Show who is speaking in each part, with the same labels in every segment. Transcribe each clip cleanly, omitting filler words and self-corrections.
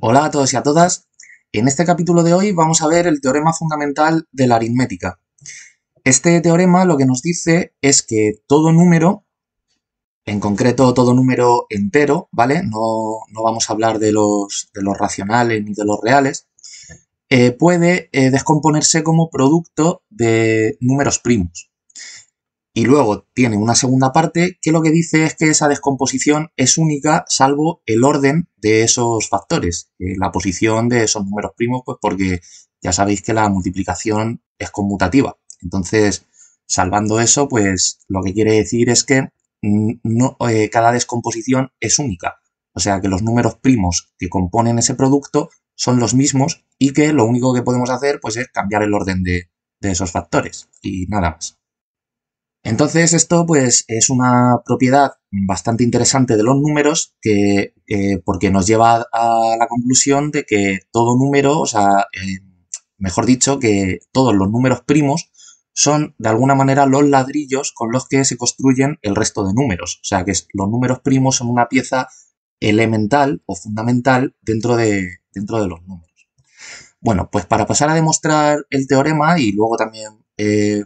Speaker 1: Hola a todos y a todas. En este capítulo de hoy vamos a ver el teorema fundamental de la aritmética. Este teorema lo que nos dice es que todo número, en concreto todo número entero, ¿vale? No vamos a hablar de los racionales ni de los reales, puede descomponerse como producto de números primos. Y luego tiene una segunda parte que lo que dice es que esa descomposición es única salvo el orden de esos factores, la posición de esos números primos, pues porque ya sabéis que la multiplicación es conmutativa. Entonces, salvando eso, pues lo que quiere decir es que cada descomposición es única. O sea que los números primos que componen ese producto son los mismos y que lo único que podemos hacer pues es cambiar el orden de esos factores y nada más. Entonces esto pues es una propiedad bastante interesante de los números que porque nos lleva a la conclusión de que todo número, o sea, mejor dicho, que todos los números primos son de alguna manera los ladrillos con los que se construyen el resto de números. O sea, que los números primos son una pieza elemental o fundamental dentro de los números. Bueno, pues para pasar a demostrar el teorema y luego también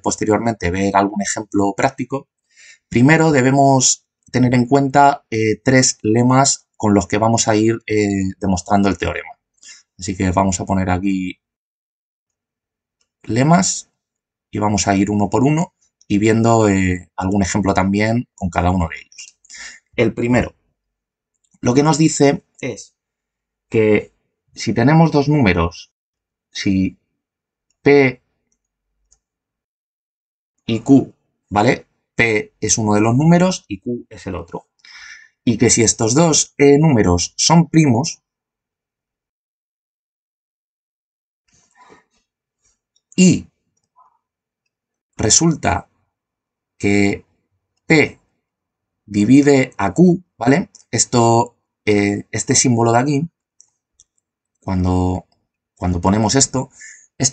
Speaker 1: posteriormente ver algún ejemplo práctico, primero debemos tener en cuenta tres lemas con los que vamos a ir demostrando el teorema. Así que vamos a poner aquí lemas y vamos a ir uno por uno y viendo algún ejemplo también con cada uno de ellos. El primero, lo que nos dice es que si tenemos dos números, si P y Q, ¿vale? P es uno de los números y Q es el otro. Y que si estos dos números son primos y resulta que P divide a Q, ¿vale? Este símbolo de aquí, cuando ponemos esto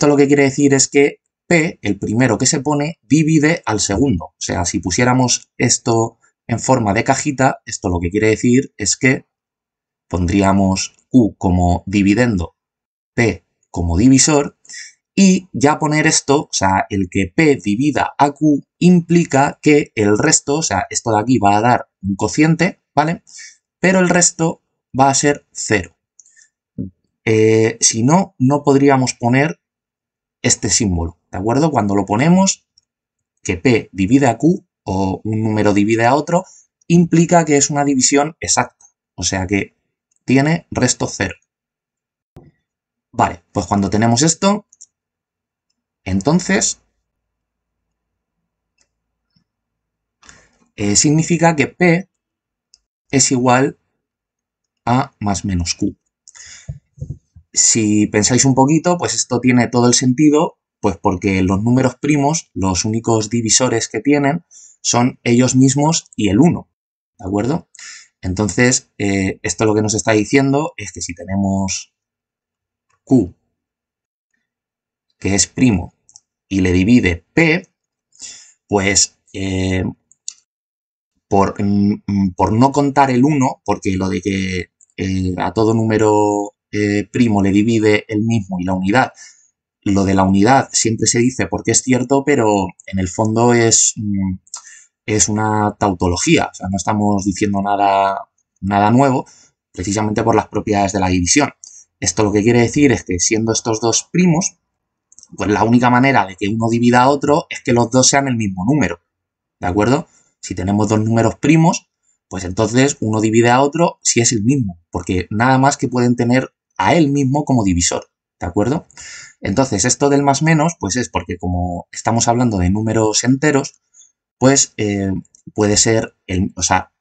Speaker 1: lo que quiere decir es que P, el primero que se pone, divide al segundo. O sea, si pusiéramos esto en forma de cajita, esto lo que quiere decir es que pondríamos Q como dividendo, P como divisor, y ya poner esto, o sea, el que P divida a Q implica que el resto, o sea, esto de aquí va a dar un cociente, ¿vale? Pero el resto va a ser 0. Si no, no podríamos poner este símbolo, ¿de acuerdo? Cuando lo ponemos, que P divide a Q o un número divide a otro, implica que es una división exacta, o sea que tiene resto 0. Vale, pues cuando tenemos esto, entonces significa que P es igual a más menos Q. Si pensáis un poquito, pues esto tiene todo el sentido, pues porque los números primos, los únicos divisores que tienen, son ellos mismos y el 1, ¿de acuerdo? Entonces, esto lo que nos está diciendo es que si tenemos Q, que es primo, y le divide P, pues por no contar el 1, porque lo de que a todo número primo le divide el mismo y la unidad, lo de la unidad siempre se dice porque es cierto, pero en el fondo es una tautología, o sea, no estamos diciendo nada nuevo, precisamente por las propiedades de la división. Esto lo que quiere decir es que siendo estos dos primos, pues la única manera de que uno divida a otro es que los dos sean el mismo número, ¿de acuerdo? Si tenemos dos números primos, pues entonces uno divide a otro si es el mismo, porque nada más que pueden tener a él mismo como divisor, ¿de acuerdo? Entonces, esto del más menos, pues es porque como estamos hablando de números enteros, pues puede ser, o sea,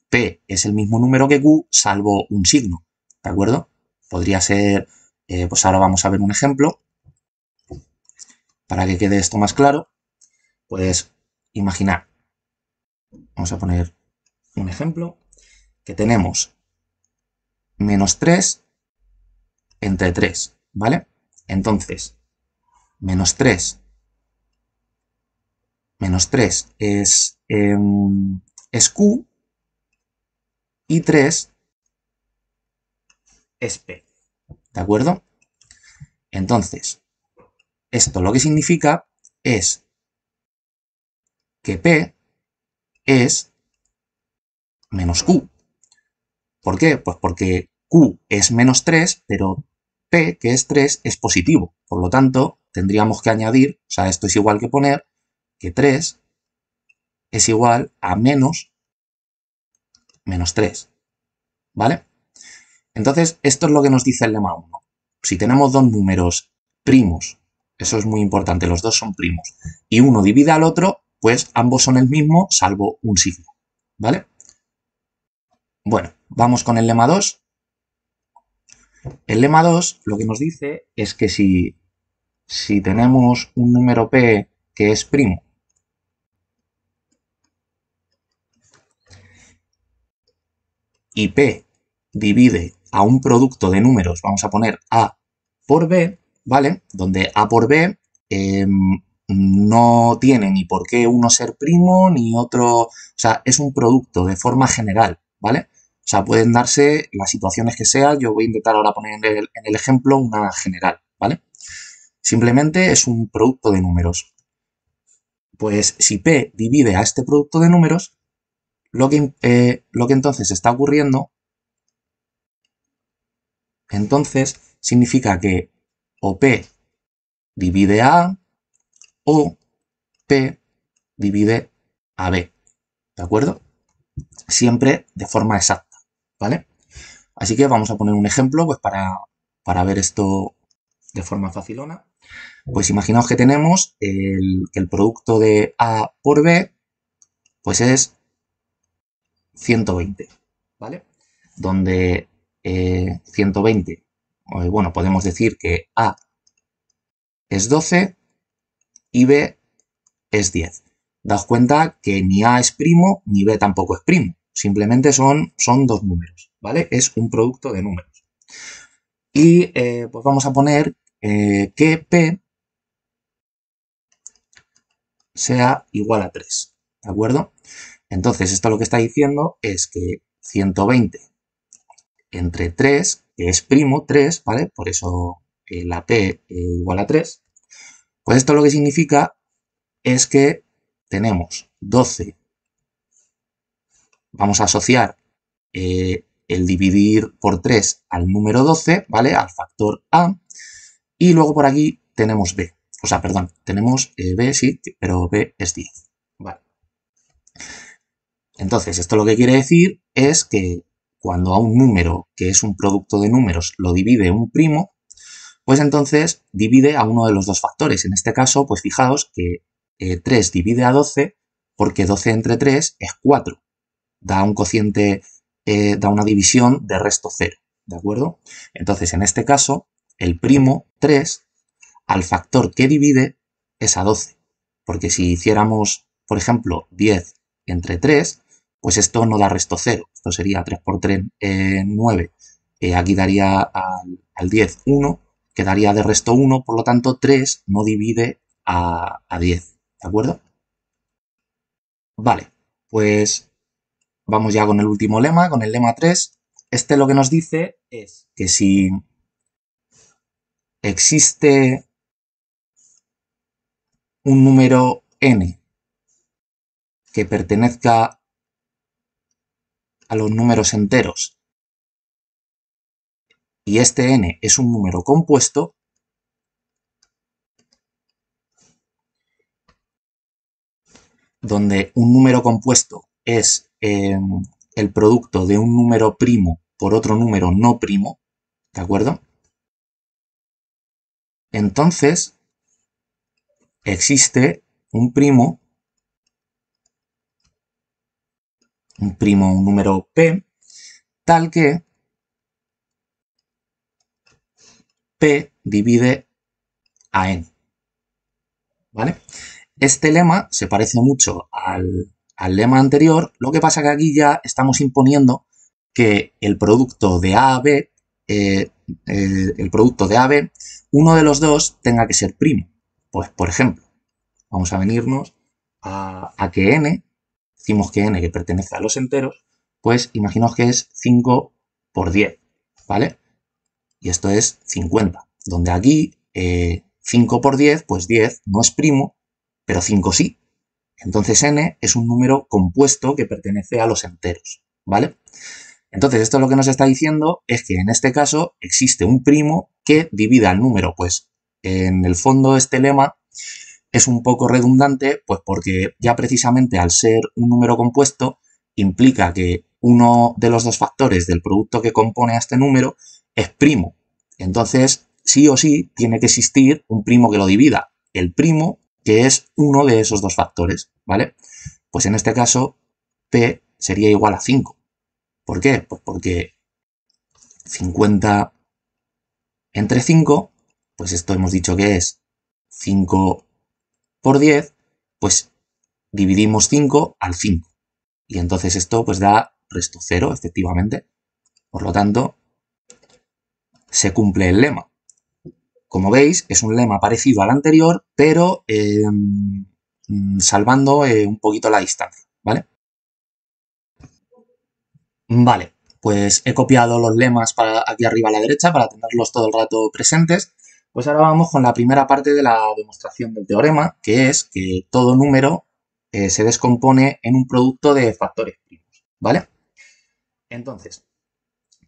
Speaker 1: P es el mismo número que Q, salvo un signo, ¿de acuerdo? Podría ser, pues ahora vamos a ver un ejemplo, para que quede esto más claro, pues imaginar, vamos a poner un ejemplo, que tenemos menos 3 entre 3, ¿vale? Entonces, menos 3 es Q y 3 es P. ¿de acuerdo? Entonces, esto lo que significa es que P es menos Q. ¿Por qué? Pues porque Q es menos 3, pero P, que es 3, es positivo. Por lo tanto, tendríamos que añadir, o sea, esto es igual que poner que 3 es igual a menos 3, ¿vale? Entonces, esto es lo que nos dice el lema 1. Si tenemos dos números primos, eso es muy importante, los dos son primos, y uno divide al otro, pues ambos son el mismo, salvo un signo, ¿vale? Bueno, vamos con el lema 2. El lema 2 lo que nos dice es que si tenemos un número P que es primo y P divide a un producto de números, vamos a poner A por B, ¿vale? Donde A por B no tiene ni por qué uno ser primo ni otro, o sea, es un producto de forma general, ¿vale? O sea, pueden darse las situaciones que sea, yo voy a intentar ahora poner en el ejemplo una general, ¿vale? Simplemente es un producto de números. Pues si P divide a este producto de números, lo que entonces está ocurriendo, entonces significa que o P divide a A o P divide a B, ¿de acuerdo? Siempre de forma exacta, ¿vale? Así que vamos a poner un ejemplo pues para ver esto de forma facilona. Pues imaginaos que tenemos que el producto de A por B pues es 120, ¿vale? Donde 120, bueno, podemos decir que A es 12 y B es 10. Daos cuenta que ni A es primo ni B tampoco es primo. Simplemente son dos números, ¿vale? Es un producto de números. Y pues vamos a poner que P sea igual a 3, ¿de acuerdo? Entonces, esto lo que está diciendo es que 120 entre 3, que es primo, 3, ¿vale? Por eso la P igual a 3. Pues esto lo que significa es que tenemos 12. Vamos a asociar el dividir por 3 al número 12, ¿vale? Al factor A. Y luego por aquí tenemos B. O sea, perdón, tenemos B, sí, pero B es 10. Vale. Entonces, esto lo que quiere decir es que cuando a un número que es un producto de números lo divide un primo, pues entonces divide a uno de los dos factores. En este caso, pues fijaos que 3 divide a 12 porque 12 entre 3 es 4. Da un cociente, da una división de resto 0, ¿de acuerdo? Entonces, en este caso, el primo 3 al factor que divide es a 12. Porque si hiciéramos, por ejemplo, 10 entre 3, pues esto no da resto 0. Esto sería 3 por 3, 9. Aquí daría al 10, 1. Quedaría de resto 1, por lo tanto 3 no divide a 10. ¿De acuerdo? Vale, pues vamos ya con el último lema, con el lema 3. Este lo que nos dice es que si existe un número n que pertenezca a los números enteros y este n es un número compuesto, donde un número compuesto es el producto de un número primo por otro número no primo, ¿de acuerdo? Entonces existe un un número p, tal que p divide a n, ¿vale? Este lema se parece mucho al lema anterior, lo que pasa que aquí ya estamos imponiendo que el producto de A a B, el producto de A a B, uno de los dos tenga que ser primo. Pues, por ejemplo, vamos a venirnos a que n, decimos que n que pertenece a los enteros, pues imaginaos que es 5 por 10, ¿vale? y esto es 50. Donde aquí 5 por 10, pues 10 no es primo, pero 5 sí. Entonces n es un número compuesto que pertenece a los enteros, ¿vale? Entonces esto lo que nos está diciendo es que en este caso existe un primo que divida el número. Pues en el fondo este lema es un poco redundante, pues porque ya precisamente al ser un número compuesto implica que uno de los dos factores del producto que compone a este número es primo. Entonces, sí o sí, tiene que existir un primo que lo divida. El primo que es uno de esos dos factores, ¿vale? Pues en este caso, P sería igual a 5. ¿Por qué? Pues porque 50 entre 5, pues esto hemos dicho que es 5 por 10, pues dividimos 5 al 5. Y entonces esto pues da resto 0, efectivamente. Por lo tanto, se cumple el lema. Como veis, es un lema parecido al anterior, pero salvando un poquito la distancia, ¿vale? Vale, pues he copiado los lemas para aquí arriba a la derecha para tenerlos todo el rato presentes. Pues ahora vamos con la primera parte de la demostración del teorema, que es que todo número se descompone en un producto de factores primos, ¿vale? Entonces,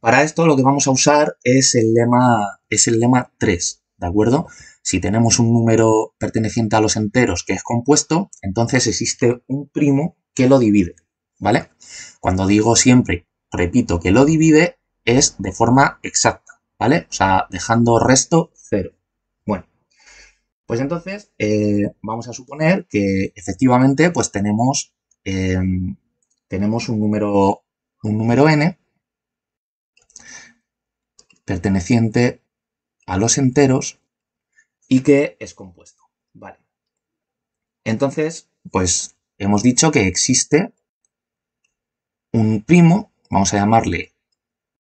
Speaker 1: para esto lo que vamos a usar es el lema 3, ¿de acuerdo? Si tenemos un número perteneciente a los enteros que es compuesto, entonces existe un primo que lo divide, ¿vale? Cuando digo siempre, repito, que lo divide, es de forma exacta, ¿vale? O sea, dejando resto 0. Bueno, pues entonces vamos a suponer que efectivamente pues tenemos un número n perteneciente a los enteros y que es compuesto. Vale. Entonces, pues hemos dicho que existe un primo, vamos a llamarle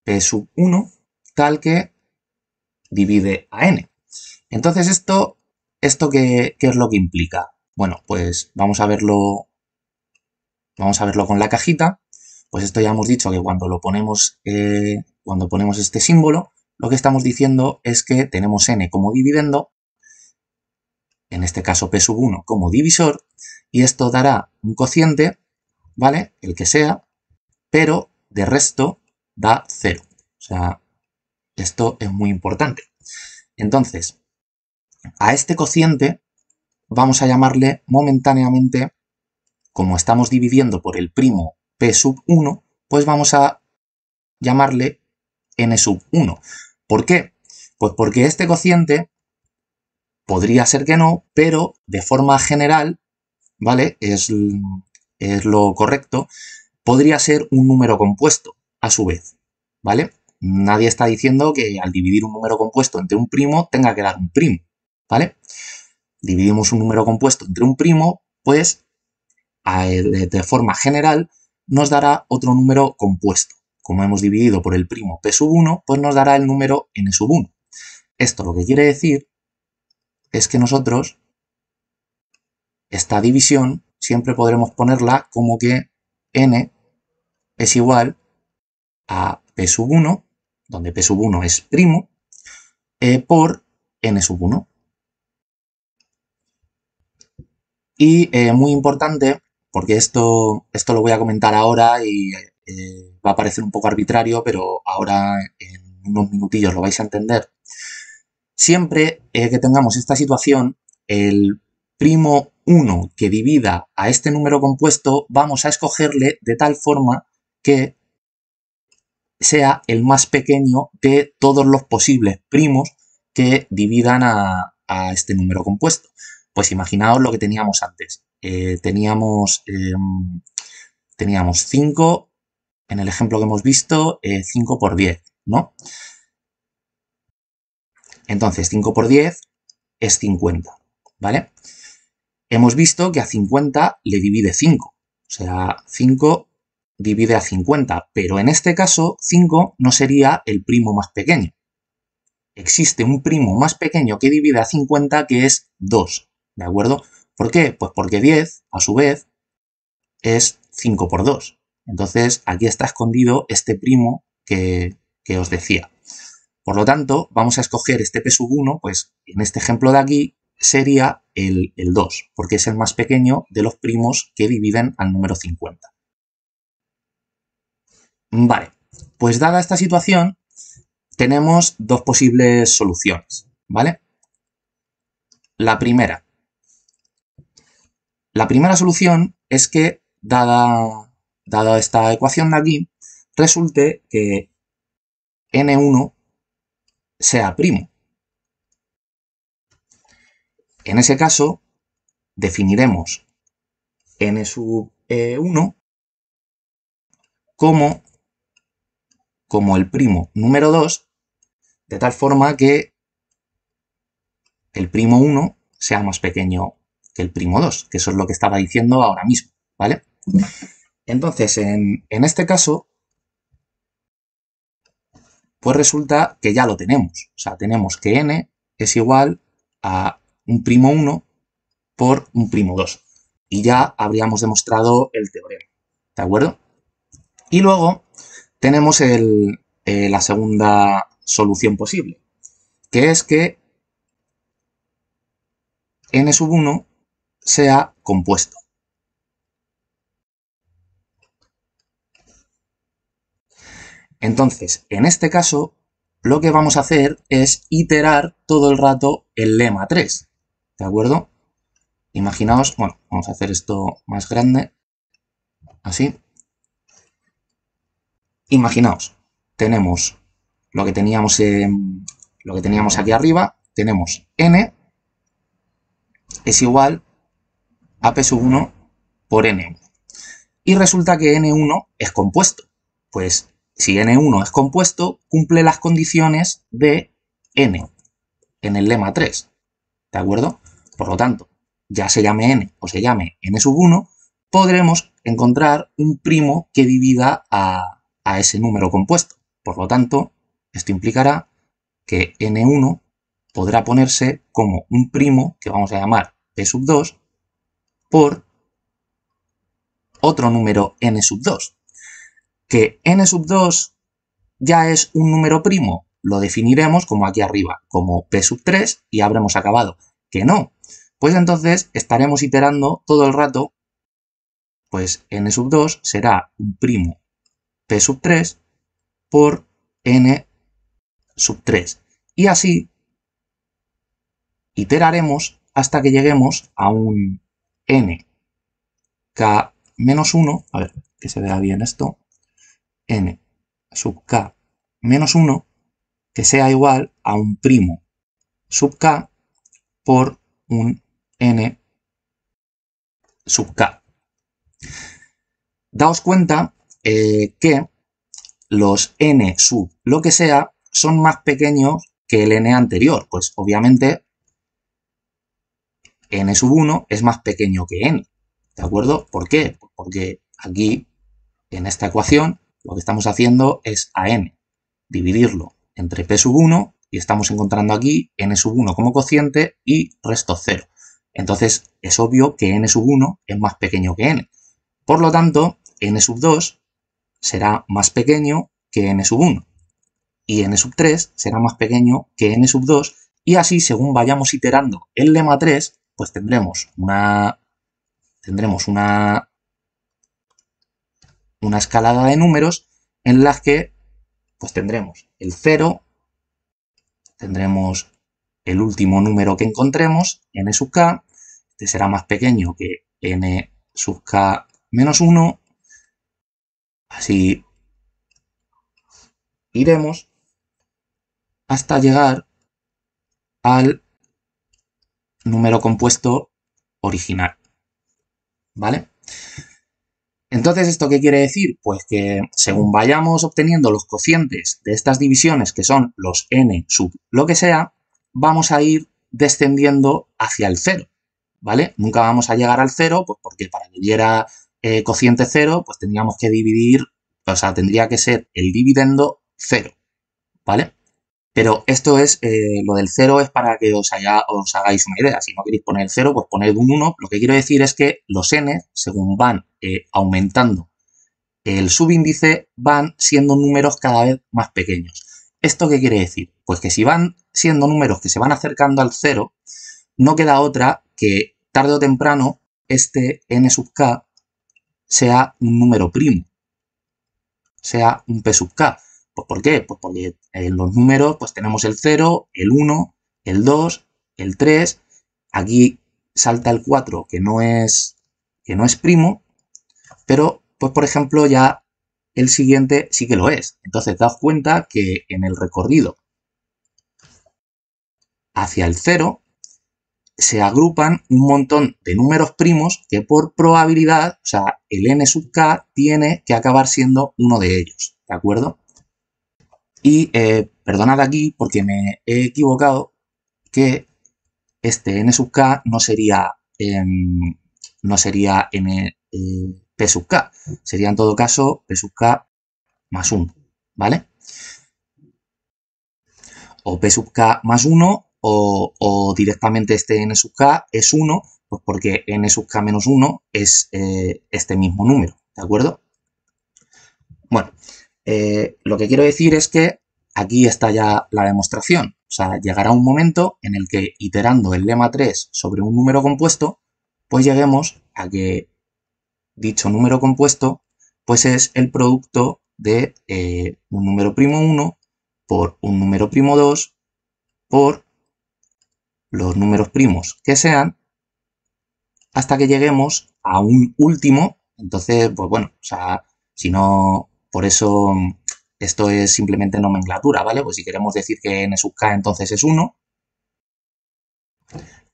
Speaker 1: P sub 1, tal que divide a n. Entonces, ¿esto qué es lo que implica? Bueno, pues vamos a verlo con la cajita. Pues esto ya hemos dicho que cuando ponemos este símbolo, lo que estamos diciendo es que tenemos n como dividendo, en este caso P sub 1 como divisor, y esto dará un cociente, ¿vale? El que sea, pero de resto da 0. O sea, esto es muy importante. Entonces, a este cociente vamos a llamarle momentáneamente, como estamos dividiendo por el primo P sub 1, pues vamos a llamarle N sub 1. ¿Por qué? Pues porque este cociente podría ser que no, pero de forma general, ¿vale? Es lo correcto, podría ser un número compuesto, a su vez, ¿vale? Nadie está diciendo que al dividir un número compuesto entre un primo tenga que dar un primo, ¿vale? Dividimos un número compuesto entre un primo, pues de forma general nos dará otro número compuesto. Como hemos dividido por el primo P sub 1, pues nos dará el número N sub 1. Esto lo que quiere decir es que nosotros esta división siempre podremos ponerla como que n es igual a P sub 1, donde P sub 1 es primo, por N sub 1. Y muy importante, porque esto lo voy a comentar ahora y va a parecer un poco arbitrario, pero ahora en unos minutillos lo vais a entender. Siempre que tengamos esta situación, el primo 1 que divida a este número compuesto, vamos a escogerle de tal forma que sea el más pequeño de todos los posibles primos que dividan a este número compuesto. Pues imaginaos lo que teníamos antes. Teníamos 5, en el ejemplo que hemos visto, 5 por 10, ¿no? Entonces, 5 por 10 es 50, ¿vale? Hemos visto que a 50 le divide 5, o sea, 5 divide a 50, pero en este caso 5 no sería el primo más pequeño. Existe un primo más pequeño que divide a 50 que es 2, ¿de acuerdo? ¿Por qué? Pues porque 10, a su vez, es 5 por 2. Entonces, aquí está escondido este primo que os decía. Por lo tanto, vamos a escoger este p1, pues en este ejemplo de aquí sería el 2, porque es el más pequeño de los primos que dividen al número 50. Vale, pues dada esta situación, tenemos dos posibles soluciones, ¿vale? La primera solución es que, dada esta ecuación de aquí, resulte que n1 sea primo. En ese caso, definiremos n sub 1 como el primo número 2, de tal forma que el primo 1 sea más pequeño que el primo 2, que eso es lo que estaba diciendo ahora mismo, ¿vale? Entonces, en este caso, pues resulta que ya lo tenemos. O sea, tenemos que n es igual a un primo 1 por un primo 2. Y ya habríamos demostrado el teorema, ¿de acuerdo? Y luego tenemos la segunda solución posible, que es que n sub 1 sea compuesto. Entonces, en este caso, lo que vamos a hacer es iterar todo el rato el lema 3, ¿de acuerdo? Imaginaos, bueno, vamos a hacer esto más grande, así. Imaginaos, tenemos lo que teníamos aquí arriba, tenemos n es igual a p sub 1 por n1. Y resulta que n1 es compuesto. Pues si n1 es compuesto, cumple las condiciones de n en el lema 3, ¿de acuerdo? Por lo tanto, ya se llame n o se llame n sub 1, podremos encontrar un primo que divida a ese número compuesto. Por lo tanto, esto implicará que n1 podrá ponerse como un primo que vamos a llamar p sub 2 por otro número n sub 2. Que n sub 2 ya es un número primo, lo definiremos como aquí arriba, como p sub 3 y habremos acabado. Que no, pues entonces estaremos iterando todo el rato, pues n sub 2 será un primo p sub 3 por n sub 3. Y así iteraremos hasta que lleguemos a un n k menos 1, a ver, que se vea bien esto, n sub k menos 1, que sea igual a un primo sub k por un n sub k. Daos cuenta que los n sub lo que sea son más pequeños que el n anterior, pues obviamente n sub 1 es más pequeño que n, ¿de acuerdo? ¿Por qué? Porque aquí, en esta ecuación, lo que estamos haciendo es a n dividirlo entre p sub 1 y estamos encontrando aquí n sub 1 como cociente y resto 0. Entonces, es obvio que n sub 1 es más pequeño que n. Por lo tanto, n sub 2 será más pequeño que n sub 1. Y n sub 3 será más pequeño que n sub 2. Y así, según vayamos iterando el lema 3, pues tendremos una escalada de números en las que pues tendremos el 0, tendremos el último número que encontremos, n sub k, este será más pequeño que n sub k menos 1, así iremos hasta llegar al número compuesto original, ¿vale? Entonces, ¿esto qué quiere decir? Pues que según vayamos obteniendo los cocientes de estas divisiones, que son los n sub lo que sea, vamos a ir descendiendo hacia el 0, ¿vale? Nunca vamos a llegar al 0, pues porque para que diera cociente 0, pues tendríamos que dividir, o sea, tendría que ser el dividendo 0, ¿vale? Pero esto es, lo del 0 es para que os hagáis una idea. Si no queréis poner el 0, pues poned un 1. Lo que quiero decir es que los n, según van aumentando el subíndice, van siendo números cada vez más pequeños. ¿Esto qué quiere decir? Pues que si van siendo números que se van acercando al 0, no queda otra que tarde o temprano este n sub k sea un número primo, sea un p sub k. Pues ¿por qué? Pues porque en los números pues tenemos el 0, el 1, el 2, el 3, aquí salta el 4 que no es primo, pero pues por ejemplo ya el siguiente sí que lo es. Entonces daos cuenta que en el recorrido hacia el 0 se agrupan un montón de números primos que por probabilidad, o sea, el n sub k tiene que acabar siendo uno de ellos, ¿de acuerdo? Y perdonad aquí porque me he equivocado, que este n sub k no sería n p sub k, sería en todo caso p sub k más 1, ¿vale? O p sub k más 1 o directamente este n sub k es 1, pues porque n sub k menos 1 es este mismo número, ¿de acuerdo? Bueno, lo que quiero decir es que aquí está ya la demostración. O sea, llegará un momento en el que iterando el lema 3 sobre un número compuesto, pues lleguemos a que dicho número compuesto pues es el producto de un número primo 1 por un número primo 2 por los números primos que sean, hasta que lleguemos a un último. Entonces, pues bueno, o sea, si no, por eso esto es simplemente nomenclatura, ¿vale? Pues si queremos decir que n sub k entonces es 1,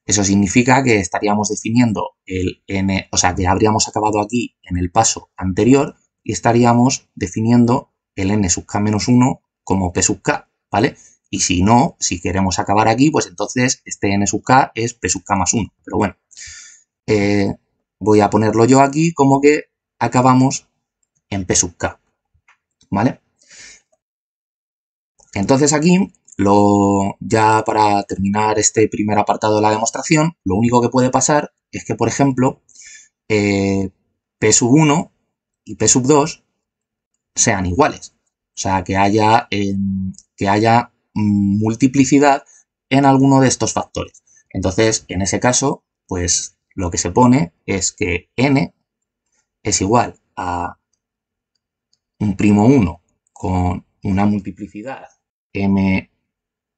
Speaker 1: eso significa que estaríamos definiendo el n, o sea, que habríamos acabado aquí en el paso anterior y estaríamos definiendo el n sub k menos 1 como p sub k, ¿vale? Y si no, si queremos acabar aquí, pues entonces este n sub k es p sub k más 1. Pero bueno, voy a ponerlo yo aquí como que acabamos en p sub k, ¿vale? Entonces aquí, ya para terminar este primer apartado de la demostración, lo único que puede pasar es que, por ejemplo, p sub 1 y p sub 2 sean iguales. O sea, que haya multiplicidad en alguno de estos factores. Entonces, en ese caso, pues lo que se pone es que n es igual a un primo 1 con una multiplicidad m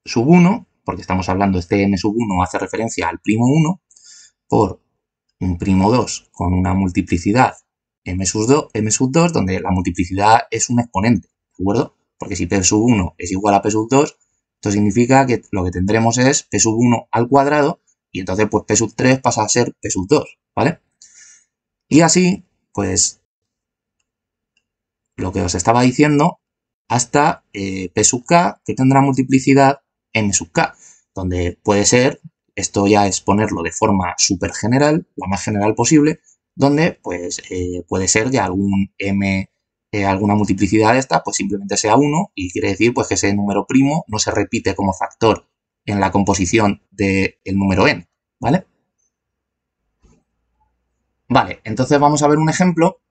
Speaker 1: sub 1, porque estamos hablando, este m sub 1 hace referencia al primo 1, por un primo 2 con una multiplicidad m sub 2, donde la multiplicidad es un exponente, ¿de acuerdo? Porque si p sub 1 es igual a p sub 2, esto significa que lo que tendremos es p sub 1 al cuadrado, y entonces pues p sub 3 pasa a ser p sub 2, ¿vale? Y así, pues, lo que os estaba diciendo, hasta p sub k, que tendrá multiplicidad m sub k, donde puede ser, esto ya es ponerlo de forma súper general, la más general posible, donde pues puede ser que alguna multiplicidad de esta pues simplemente sea 1 y quiere decir pues que ese número primo no se repite como factor en la composición del número n, ¿vale? Vale, entonces vamos a ver un ejemplo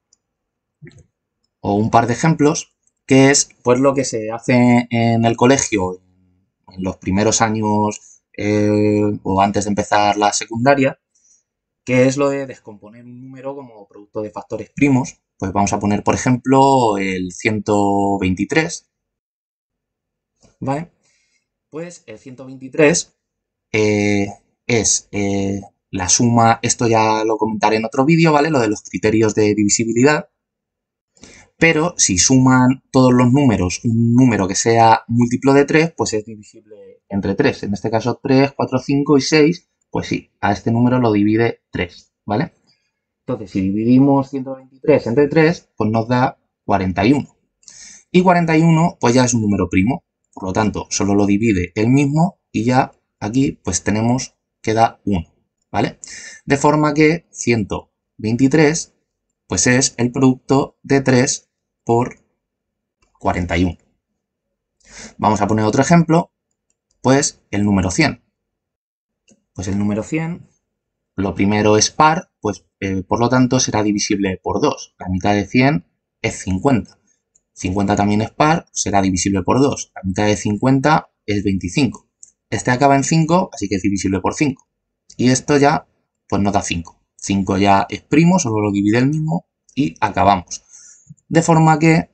Speaker 1: o un par de ejemplos, que es pues lo que se hace en el colegio en los primeros años o antes de empezar la secundaria, que es lo de descomponer un número como producto de factores primos. Pues vamos a poner, por ejemplo, el 123, ¿vale? Pues el 123 es la suma, esto ya lo comentaré en otro vídeo, ¿vale? Lo de los criterios de divisibilidad. Pero si suman todos los números un número que sea múltiplo de 3, pues es divisible entre 3. En este caso 3, 4, 5 y 6, pues sí, a este número lo divide 3, ¿vale? Entonces, si dividimos 123 entre 3, pues nos da 41. Y 41, pues ya es un número primo. Por lo tanto, solo lo divide el mismo y ya aquí pues tenemos que da 1, ¿vale? De forma que 123 pues es el producto de 3 por 41. Vamos a poner otro ejemplo, pues el número 100. Pues el número 100, lo primero es par, pues por lo tanto será divisible por 2. La mitad de 100 es 50. 50 también es par, será divisible por 2. La mitad de 50 es 25. Este acaba en 5, así que es divisible por 5. Y esto ya, pues nos da 5. 5 ya es primo, solo lo divide el mismo y acabamos. De forma que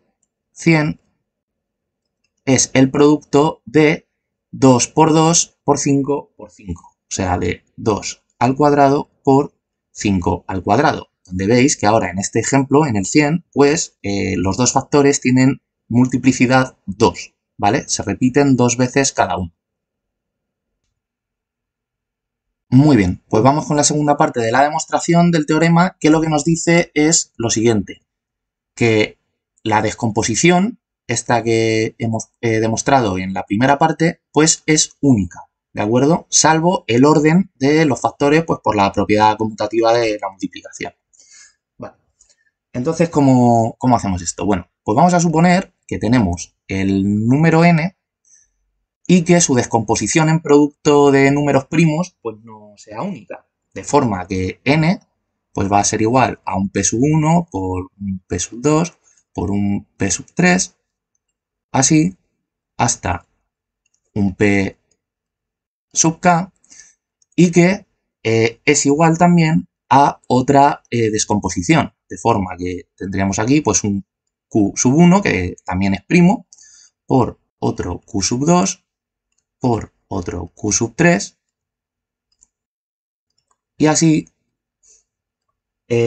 Speaker 1: 100 es el producto de 2 por 2 por 5 por 5. O sea, de 2 al cuadrado por 5 al cuadrado. Donde veis que ahora en este ejemplo, en el 100, pues los dos factores tienen multiplicidad 2, ¿vale? Se repiten 2 veces cada uno. Muy bien, pues vamos con la segunda parte de la demostración del teorema, que lo que nos dice es lo siguiente, que la descomposición, esta que hemos demostrado en la primera parte, pues es única, ¿de acuerdo? Salvo el orden de los factores, pues por la propiedad conmutativa de la multiplicación. Vale. Entonces, ¿cómo hacemos esto? Bueno, pues vamos a suponer que tenemos el número n y que su descomposición en producto de números primos pues no sea única, de forma que n pues va a ser igual a un p sub 1 por un p sub 2 por un p sub 3, así hasta un p sub k, y que es igual también a otra descomposición, de forma que tendríamos aquí pues un q sub 1, que también es primo, por otro q sub 2, por otro q sub 3, y así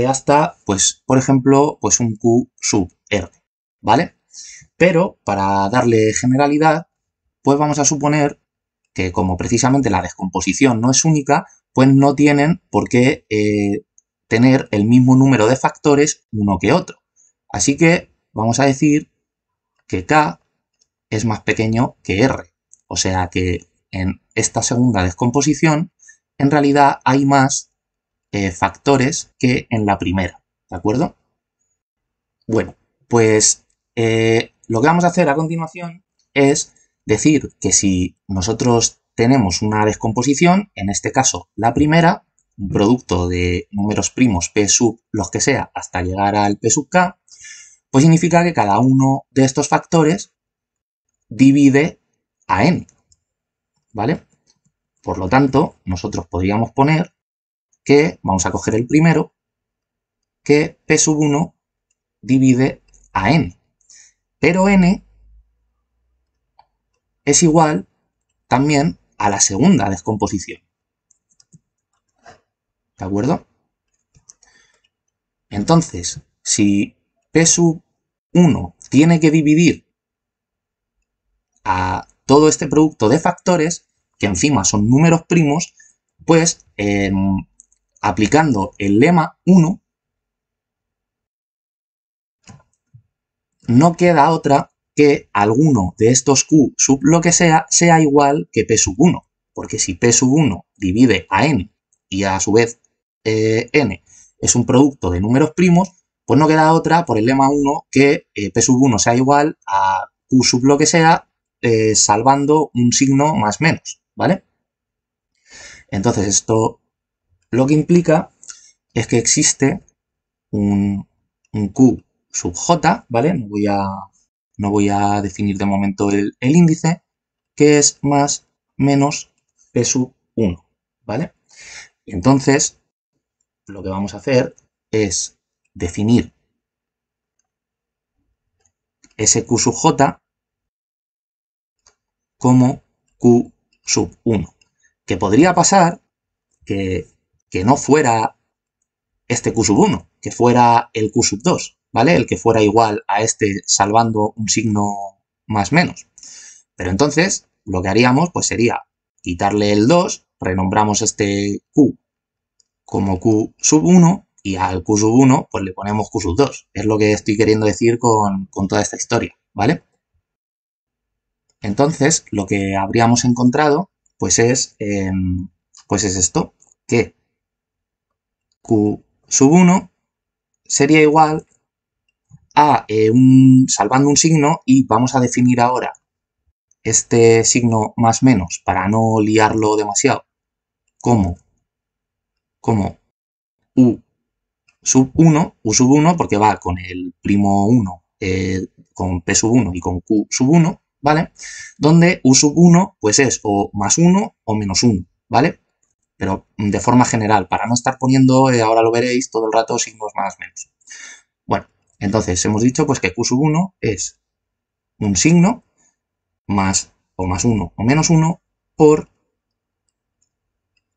Speaker 1: hasta, pues, por ejemplo, pues un q sub r, ¿vale? Pero para darle generalidad, pues vamos a suponer que como precisamente la descomposición no es única, pues no tienen por qué tener el mismo número de factores uno que otro. Así que vamos a decir que k es más pequeño que r. O sea que en esta segunda descomposición, en realidad hay más factores que en la primera, ¿de acuerdo? Bueno, pues lo que vamos a hacer a continuación es decir que si nosotros tenemos una descomposición, en este caso la primera, un producto de números primos p sub los que sea hasta llegar al p sub k, pues significa que cada uno de estos factores divide a n, ¿vale? Por lo tanto, nosotros podríamos poner que, vamos a coger el primero, que p sub 1 divide a n. Pero n es igual también a la segunda descomposición. ¿De acuerdo? Entonces, si p sub 1 tiene que dividir a todo este producto de factores, que encima son números primos, pues aplicando el lema 1, no queda otra que alguno de estos q sub lo que sea igual que p sub 1. Porque si p sub 1 divide a n y a su vez n es un producto de números primos, pues no queda otra por el lema 1 que p sub 1 sea igual a q sub lo que sea, salvando un signo más menos, ¿vale? Entonces esto lo que implica es que existe un q sub j, ¿vale? No voy a definir de momento el índice, que es más menos p sub 1, ¿vale? Y entonces lo que vamos a hacer es definir ese q sub j como q sub 1. Que podría pasar que no fuera este q sub 1, que fuera el q sub 2, ¿vale? El que fuera igual a este salvando un signo más menos. Pero entonces lo que haríamos pues sería quitarle el 2, renombramos este q como q sub 1 y al q sub 1 pues le ponemos q sub 2. Es lo que estoy queriendo decir con toda esta historia, ¿vale? Entonces lo que habríamos encontrado pues es esto, que q sub 1 sería igual a salvando un signo, y vamos a definir ahora este signo más menos para no liarlo demasiado como u sub 1, porque va con el primo 1 con P sub 1 y con Q sub 1, ¿vale? Donde U sub 1 pues es o más 1 o menos 1, ¿vale? Pero de forma general, para no estar poniendo, ahora lo veréis, todo el rato signos más menos. Bueno, entonces hemos dicho pues que Q sub 1 es un signo más o más 1 o menos 1 por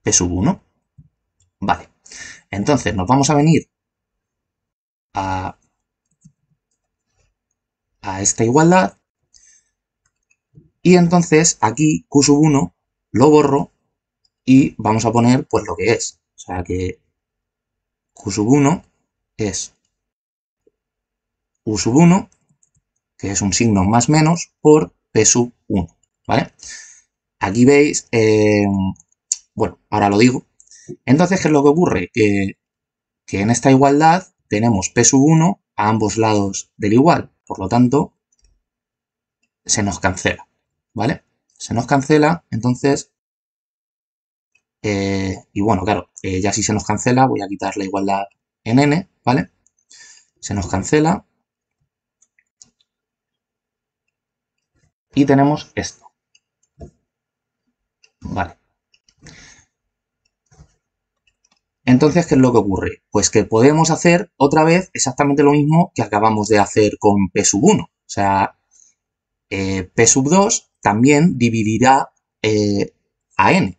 Speaker 1: P sub 1. Vale, entonces nos vamos a venir a esta igualdad y entonces aquí Q sub 1 lo borro y vamos a poner pues lo que es. O sea que Q sub 1 es U sub 1, que es un signo más menos, por P sub 1, ¿vale? Aquí veis, bueno, ahora lo digo. Entonces, ¿qué es lo que ocurre? Que en esta igualdad tenemos P sub 1 a ambos lados del igual. Por lo tanto, se nos cancela, ¿vale? Se nos cancela, entonces... y bueno, claro, ya si se nos cancela, voy a quitar la igualdad en n, ¿vale? Se nos cancela. Y tenemos esto. Vale. Entonces, ¿qué es lo que ocurre? Pues que podemos hacer otra vez exactamente lo mismo que acabamos de hacer con P sub 1. O sea, P sub 2 también dividirá a n.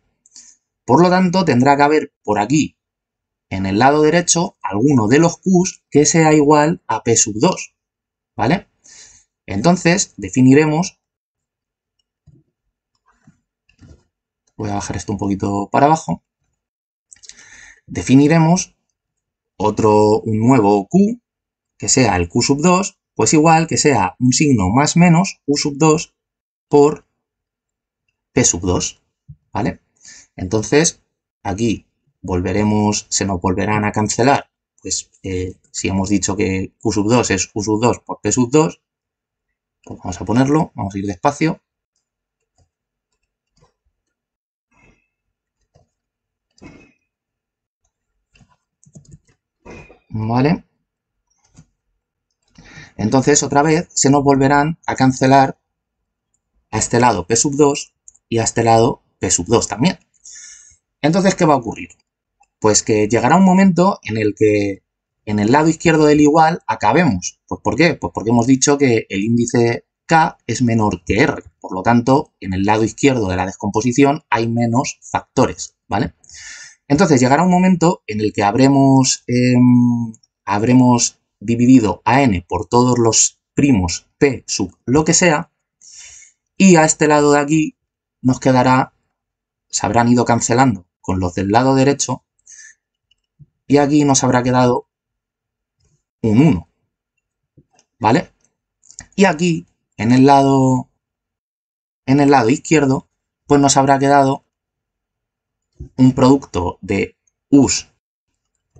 Speaker 1: Por lo tanto, tendrá que haber por aquí, en el lado derecho, alguno de los q's que sea igual a P sub 2. ¿Vale? Entonces, definiremos... Voy a bajar esto un poquito para abajo. Definiremos un nuevo q, que sea el q sub 2, pues igual que sea un signo más menos u sub 2 por p sub 2, ¿vale? Entonces, aquí se nos volverán a cancelar, pues si hemos dicho que q sub 2 es u sub 2 por p sub 2, pues vamos a ponerlo, vamos a ir despacio. ¿Vale? Entonces, otra vez, se nos volverán a cancelar a este lado P sub 2 y a este lado P sub 2 también. Entonces, ¿qué va a ocurrir? Pues que llegará un momento en el que en el lado izquierdo del igual acabemos. Pues ¿por qué? Pues porque hemos dicho que el índice K es menor que R. Por lo tanto, en el lado izquierdo de la descomposición hay menos factores, ¿vale? Entonces llegará un momento en el que habremos dividido a n por todos los primos p sub lo que sea, y a este lado de aquí nos quedará, se habrán ido cancelando con los del lado derecho, y aquí nos habrá quedado un 1, ¿vale? Y aquí, en el lado izquierdo, pues nos habrá quedado un producto de u's,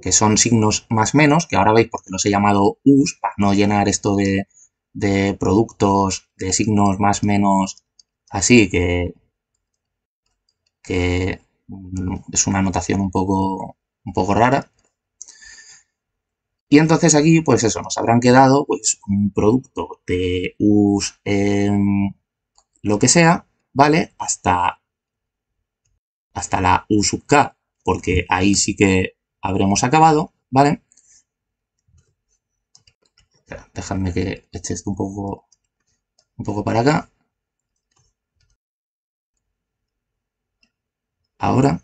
Speaker 1: que son signos más menos, que ahora veis por qué los he llamado u's, para no llenar esto de productos de signos más menos así, que es una notación un poco rara. Y entonces aquí, pues eso, nos habrán quedado pues un producto de u's lo que sea, ¿vale? Hasta la u sub k, porque ahí sí que habremos acabado, ¿vale? Dejadme que eche esto un poco para acá. Ahora.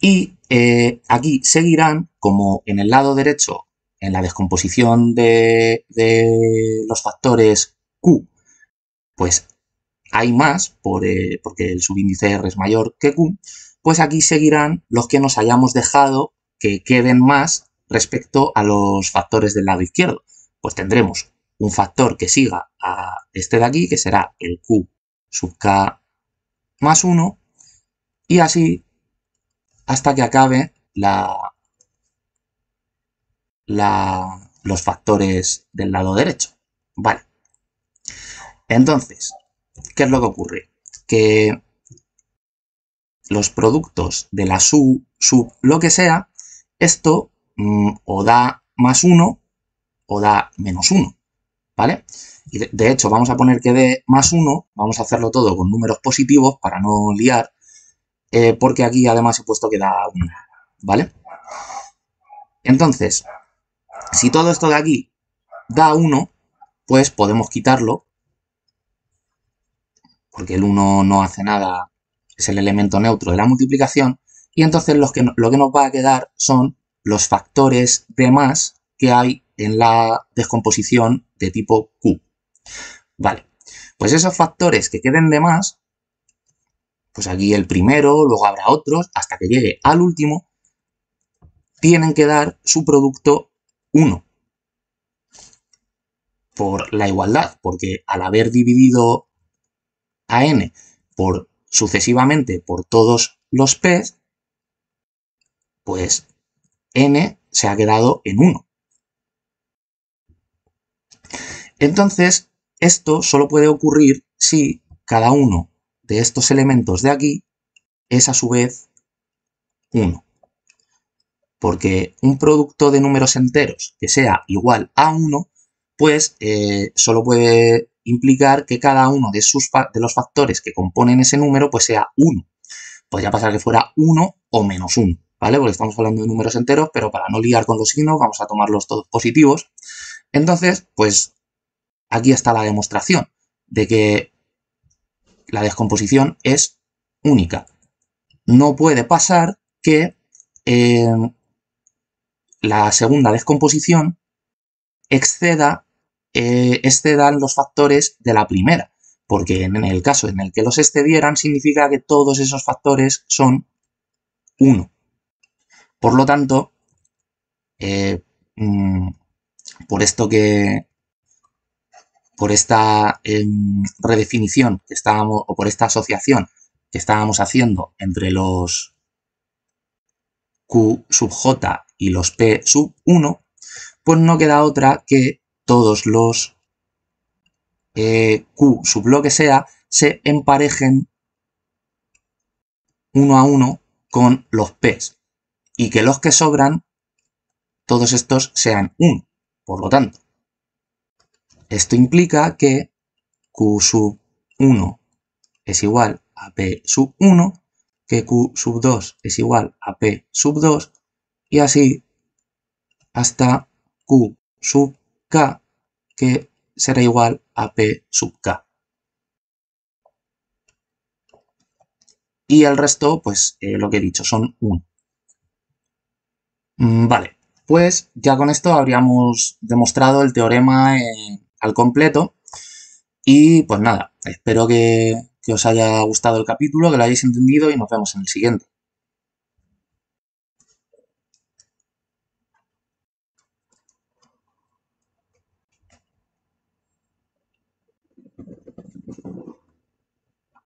Speaker 1: Y aquí seguirán, como en el lado derecho, en la descomposición de los factores Q, pues hay más, porque el subíndice R es mayor que Q, pues aquí seguirán los que nos hayamos dejado que queden más respecto a los factores del lado izquierdo. Pues tendremos un factor que siga a este de aquí, que será el Q sub K más 1, y así hasta que acabe los factores del lado derecho. Vale. Entonces, ¿qué es lo que ocurre? Que los productos de la sub lo que sea, esto o da más 1 o da menos 1. ¿vale? Y de hecho vamos a poner que dé más 1, vamos a hacerlo todo con números positivos para no liar, porque aquí además he puesto que da 1, ¿vale? Entonces, si todo esto de aquí da 1, pues podemos quitarlo, porque el 1 no hace nada, es el elemento neutro de la multiplicación, y entonces lo que nos va a quedar son los factores de más que hay en la descomposición de tipo Q. Vale, pues esos factores que queden de más, pues aquí el primero, luego habrá otros, hasta que llegue al último, tienen que dar su producto 1. Por la igualdad, porque al haber dividido a n por sucesivamente por todos los p, pues n se ha quedado en 1. Entonces, esto solo puede ocurrir si cada uno de estos elementos de aquí es a su vez 1. Porque un producto de números enteros que sea igual a 1, pues solo puede implicar que cada uno de los factores que componen ese número pues sea 1. Podría pasar que fuera 1 o menos 1, ¿vale? Porque estamos hablando de números enteros, pero para no liar con los signos vamos a tomarlos todos positivos. Entonces, pues aquí está la demostración de que la descomposición es única. No puede pasar que la segunda descomposición excedan los factores de la primera, porque en el caso en el que los excedieran significa que todos esos factores son 1. Por lo tanto, por esto que por esta redefinición que estábamos, o por esta asociación que estábamos haciendo entre los Q sub J y los P sub 1, pues no queda otra que todos los Q sub lo que sea se emparejen 1 a 1 con los P y que los que sobran, todos estos sean 1. Por lo tanto, esto implica que Q sub 1 es igual a P sub 1, que Q sub 2 es igual a P sub 2 y así hasta Q sub K, que será igual a P sub K. Y el resto, pues lo que he dicho, son 1. Vale, pues ya con esto habríamos demostrado el teorema al completo. Y pues nada, espero que os haya gustado el capítulo, que lo hayáis entendido y nos vemos en el siguiente.